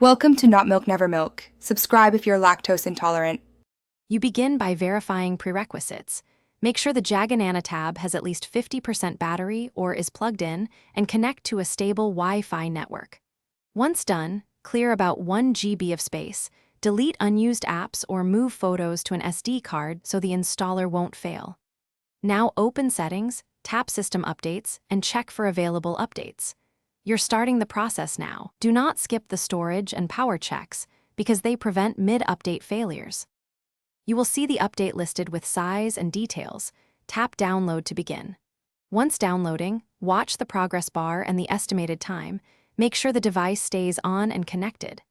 Welcome to Not Milk Never Milk. Subscribe if you're lactose intolerant. You begin by verifying prerequisites. Make sure the Jagananna Tab has at least 50% battery or is plugged in and connect to a stable Wi-Fi network. Once done, clear about 1 GB of space, delete unused apps or move photos to an SD card so the installer won't fail. Now open Settings, tap System Updates, and check for available updates. You're starting the process now. Do not skip the storage and power checks because they prevent mid-update failures. You will see the update listed with size and details. Tap Download to begin. Once downloading, watch the progress bar and the estimated time. Make sure the device stays on and connected.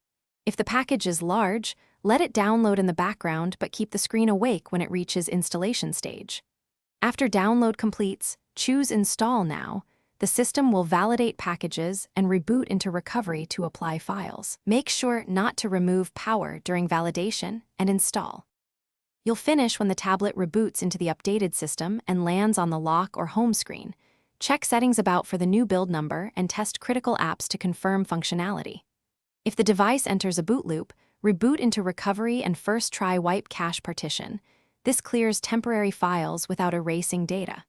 If the package is large, let it download in the background but keep the screen awake when it reaches installation stage. After download completes, choose Install Now. The system will validate packages and reboot into recovery to apply files. Make sure not to remove power during validation and install. You'll finish when the tablet reboots into the updated system and lands on the lock or home screen. Check Settings About for the new build number and test critical apps to confirm functionality. If the device enters a boot loop, reboot into recovery and first try wipe cache partition. This clears temporary files without erasing data.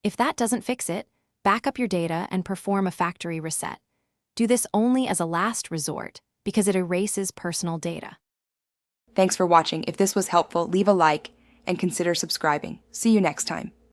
If that doesn't fix it, back up your data and perform a factory reset. Do this only as a last resort because it erases personal data. Thanks for watching. If this was helpful, leave a like and consider subscribing. See you next time.